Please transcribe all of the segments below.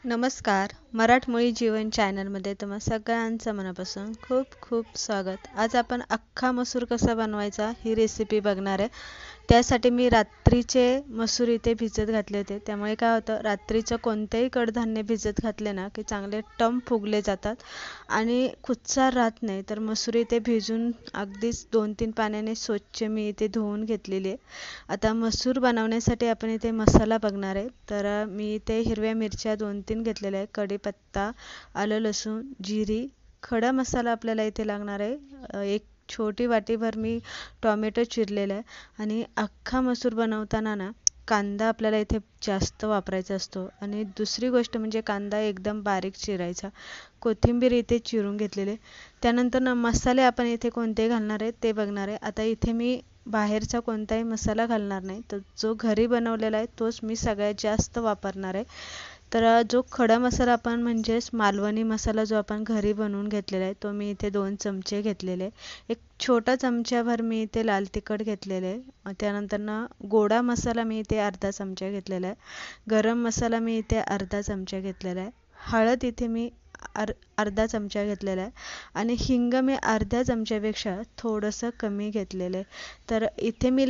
नमस्कार. मराठमोळी जीवन चॅनलमध्ये तुम्हा सगळ्यांचं मनापासून खूप खूप स्वागत. आज आपण अख्खा मसूर कसा बनवायचा ही रेसिपी बघणार आहे. त्यासाठी मी रात्रीचे मसूर इथे भिजत घातले होते. त्यामुळे काय होतं, रात्रीचं कोणतेही कडधान्य भिजत घातले ना की चांगले टम फुगले जातात आणि कुचचार राहत नाही. तर मसूर इथे भिजून अगदीच 2-3 पाण्याने स्वच्छ मी इथे धुवून घेतलेली आहे. आता मसूर बनवण्यासाठी आपण इथे मसाला बघणार आहे. तर मी इथे हिरव्या मिरच्या 2-3 घेतलेल्या आहे, कढीपत्ता, आलं लसूण, जिरी, खडा मसाला आपल्याला इथे लागणार आहे. एक छोटी वाटीभर मी टोमॅटो चिरलेला आहे आणि अख्खा मसूर बनवताना ना कांदा आपल्याला इथे जास्त वापरायचा असतो आणि दुसरी गोष्ट म्हणजे कांदा एकदम बारीक चिरायचा. कोथिंबीर इथे चिरून घेतलेले. त्यानंतर ना मसाले आपण इथे कोणते घालणार आहेत ते बघणार आहे. आता इथे मी बाहेरचा कोणताही मसाला घालणार नाही, तर जो घरी बनवलेला आहे तोच मी सगळ्यात जास्त वापरणार आहे. तर जो खडा मसाला आपण म्हणजेच मालवणी मसाला जो आपण घरी बनवून घेतलेला आहे तो मी इथे 2 चमचे घेतलेले. एक छोटा चमच्याभर मी इथे लाल तिखट घेतलेले आहे. त्यानंतर गोडा मसाला मी इथे अर्धा चमचा घेतलेला आहे. गरम मसाला मी इथे अर्धा चमचा घेतलेला आहे. हळद इथे मी अर्धा चमचा घेतलेला आहे आणि हिंग मी अर्ध्या चमच्यापेक्षा थोडंसं कमी घेतलेलं आहे. तर इथे मी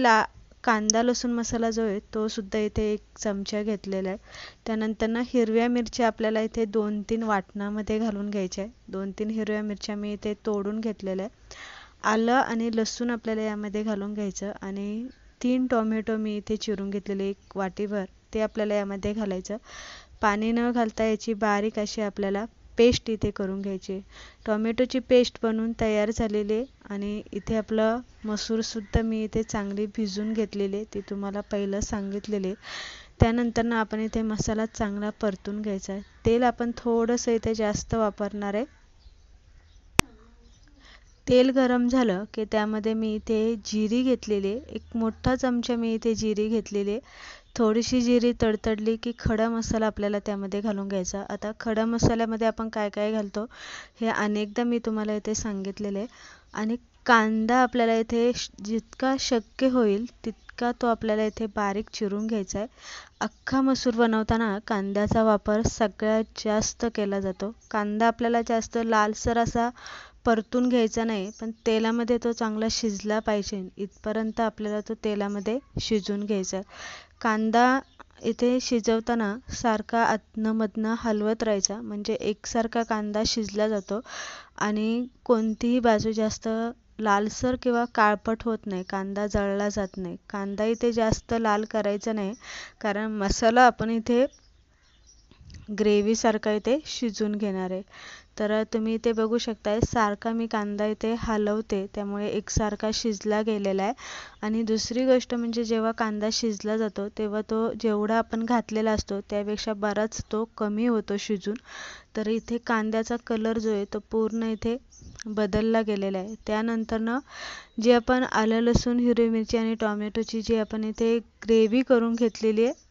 कांदा लसूण मसाला जो आहे तो सुद्धा इथे 1 चमचा घेतलेला आहे. त्यानंतर हिरव्या मिरच्या आपल्याला इथे 2-3 वाटणामध्ये घालून घ्यायच्या आहे. 2-3 हिरव्या मिरच्या मी इथे तोडून घेतलेल्या आहे. आलं आणि लसूण आपल्याला यामध्ये घालून घ्यायचं आणि 3 टोमॅटो मी इथे चिरून घेतलेले 1 वाटीभर ते आपल्याला यामध्ये घालायचं. पाणी न घालता याची बारीक अशी आपल्याला पेस्ट इथे करून घ्यायची. टोमॅटोची पेस्ट बनवून तयार झालेली आहे आणि इथे आपलं मसूरसुद्धा मी इथे चांगली भिजून घेतलेली, ती तुम्हाला पहिलं सांगितलेले. त्यानंतर आपण इथे मसाला चांगला परतून घ्यायचा आहे. तेल आपण थोडंसं इथे जास्त वापरणार आहे. तेल गरम झालं की त्यामध्ये मी इथे जिरी घेतलेली, 1 मोठा चमचा मी इथे जिरी घेतलेली. थोडीशी जिरी तडतडली की खडा मसाला आपल्याला त्यामध्ये घालून घ्यायचा. आता खडा मसाल्यामध्ये आपण काय काय घालतो हे अनेकदा मी तुम्हाला इथे सांगितलेलं आहे. आणि कांदा आपल्याला इथे जितका शक्य होईल तितका तो आपल्याला इथे बारीक चिरून घ्यायचा आहे. अख्खा मसूर बनवताना कांद्याचा वापर सगळ्यात जास्त केला जातो. कांदा आपल्याला जास्त लालसर असा परतून घ्यायचा नाही, पण तेलामध्ये तो चांगला शिजला पाहिजे इथपर्यंत आपल्याला तो तेलामध्ये शिजवून घ्यायचा. कांदा इथे शिजवताना सारखा अधनं-मधनं हलवत राहायचा, म्हणजे एकसारखा कांदा शिजला जातो आणि कोणतीही बाजू जास्त लालसर किंवा काळपट होत नाही, कांदा जळला जात नाही. कांदा इथे जास्त लाल करायचा नाही, कारण मसाला आपण इथे ग्रेव्हीसारखा इथे शिजवून घेणार आहे. तर तुम्ही इथे बघू शकताय सारखा मी कांदा इथे हलवते, त्यामुळे एकसारखा शिजला गेलेला आहे. आणि दुसरी गोष्ट म्हणजे जेव्हा कांदा शिजला जातो तेव्हा तो जेवढा आपण घातलेला असतो त्यापेक्षा बराच तो कमी होतो शिजून. तर इथे कांद्याचा कलर जो आहे तो पूर्ण इथे बदलला गेलेला आहे. त्यानंतर जी आपण आलं लसूण हिरवी मिरची आणि टोमॅटोची जी आपण इथे ग्रेव्ही करून घेतलेली आहे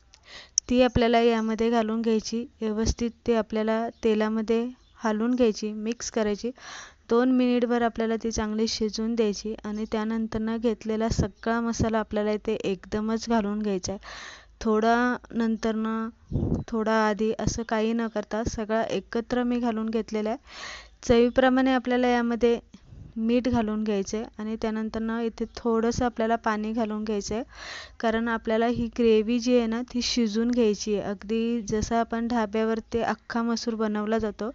ती आपल्याला यामध्ये घालून घ्यायची. व्यवस्थित ते आपल्याला तेलामध्ये हलवून घ्यायची, मिक्स करायची. 2 मिनिटभर आपल्याला ती चांगली शिजवून द्यायची आणि त्यानंतर घेतलेला सगळा मसाला आपल्याला इथे एकदमच घालून घ्यायचा आहे. थोडा नंतरनं थोडा आधी असं काही न करता सगळा एकत्र मी घालून घेतलेला आहे. चवीप्रमाणे आपल्याला यामध्ये मीठ घालून घ्यायचं आहे आणि त्यानंतर इथे थोडंसं आपल्याला पाणी घालून घ्यायचं आहे, कारण आपल्याला ही ग्रेव्ही जी आहे ना ती शिजून घ्यायची आहे. अगदी जसं आपण ढाब्यावर ते अख्खा मसूर बनवला जातो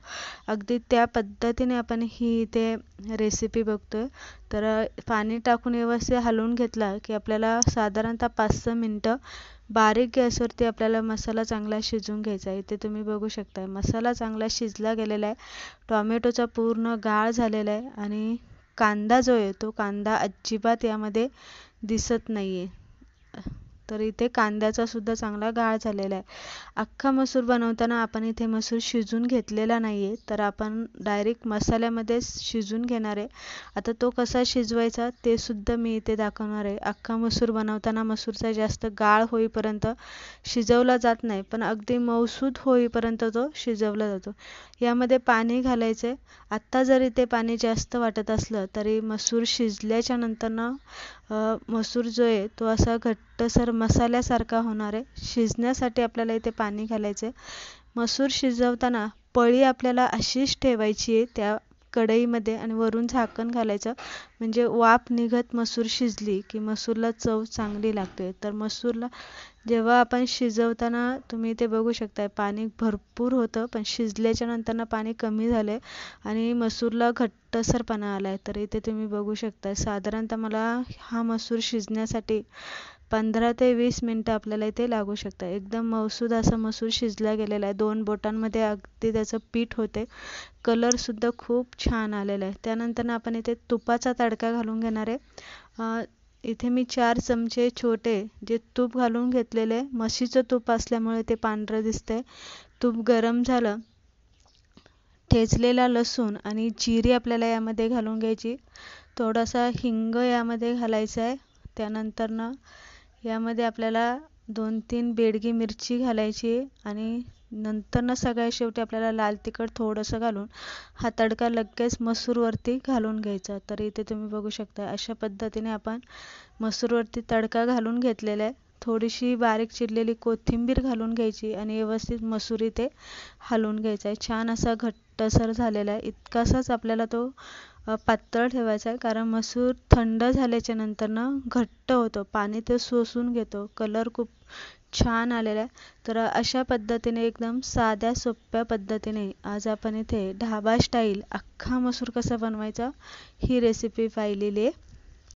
अगदी त्या पद्धतीने आपण ही इथे रेसिपी बघतोय. तर पाणी टाकून व्यवस्थित हलवून घेतला की आपल्याला साधारणतः 5-6 मिनटं बारीक गॅसवरती आपल्याला मसाला चांगला शिजवून घ्यायचा आहे. इथे तुम्ही बघू शकता मसाला चांगला शिजला गेलेला आहे. टोमॅटोचा पूर्ण गाळ झालेला आहे आणि कांदा जो आहे तो कांदा अजिबात यामध्ये दिसत नाही आहे. तर इथे कांद्याचा सुद्धा चांगला गाळ झालेला आहे. अख्खा मसूर बनवताना आपण इथे मसूर शिजून घेतलेला नाही आहे, तर आपण डायरेक्ट मसाल्यामध्येच शिजवून घेणार आहे. आता तो कसा शिजवायचा ते सुद्धा मी इथे दाखवणार आहे. अख्खा मसूर बनवताना मसूरचा जास्त गाळ होईपर्यंत शिजवला जात नाही, पण अगदी मऊसूत होईपर्यंत तो शिजवला जातो. यामध्ये पाणी घालायचं आहे. आत्ता जर इथे पाणी जास्त वाटत असलं तरी मसूर शिजल्याच्या नंतरनं मसूर जो आहे तो असा घट्टसर मसाल्यासारखा होणार आहे. शिजण्यासाठी आपल्याला इथे पाणी घालायचं आहे. मसूर शिजवताना पळी आपल्याला अशीच ठेवायची आहे त्या कढईमध्ये आणि वरून झाकण घालायचं, म्हणजे वाफ निघत मसूर शिजली की मसूरला चव चांगली लागते. तर मसूरला जेव्हा आपण शिजवताना तुम्ही ते बघू शकताय पाणी भरपूर होतं, पण शिजल्याच्या नंतर पाणी कमी झालंय आणि मसूरला घट्टसरपणा आलाय. तर इथे तुम्ही बघू शकताय साधारणतः मला हा मसूर शिजण्यासाठी 15 ते 20 मिनिटं आपल्याला इथे लागू शकतात. एकदम मऊसूद असा मसूर शिजला गेलेला आहे. 2 बोटांमध्ये अगदी त्याचं पीठ होते. कलर सुद्धा खूप छान आलेला आहे. त्यानंतर आपण इथे तुपाचा तडका घालून घेणार आहे. इथे मी 4 चमचे छोटे जे तूप घालून घेतलेले, म्हशीचं तूप असल्यामुळे ते पांढरं दिसतंय. तूप गरम झालं, ठेचलेला लसूण आणि जिरी आपल्याला यामध्ये घालून घ्यायची. थोडासा हिंग यामध्ये घालायचा आहे. त्यानंतर यामध्ये आपल्याला 2-3 बेडगी मिरची घालायची आणि नंतर सगळ्यात शेवटी आपल्याला लाल तिखट थोडंसं घालून हा तडका लगेच मसूरवरती घालून घ्यायचा. तर इथे तुम्ही बघू शकता अशा पद्धतीने आपण मसूरवरती तडका घालून घेतलेला आहे. थोडीशी बारीक चिरलेली कोथिंबीर घालून घ्यायची आणि व्यवस्थित मसूर इथे हलवून घ्यायचा आहे. छान असा घट्टसर झालेला आहे. इतकासाच आपल्याला तो पातळ ठेवायचा आहे, कारण मसूर थंड झाल्याच्या नंतर घट्ट होतो, पाणी ते शोषून घेतो. कलर खूप छान आलेला आहे. तर अशा पद्धतीने एकदम साध्या सोप्या पद्धतीने आज आपण इथे ढाबा स्टाईल अख्खा मसूर कसा बनवायचा ही रेसिपी पाहिलेली आहे.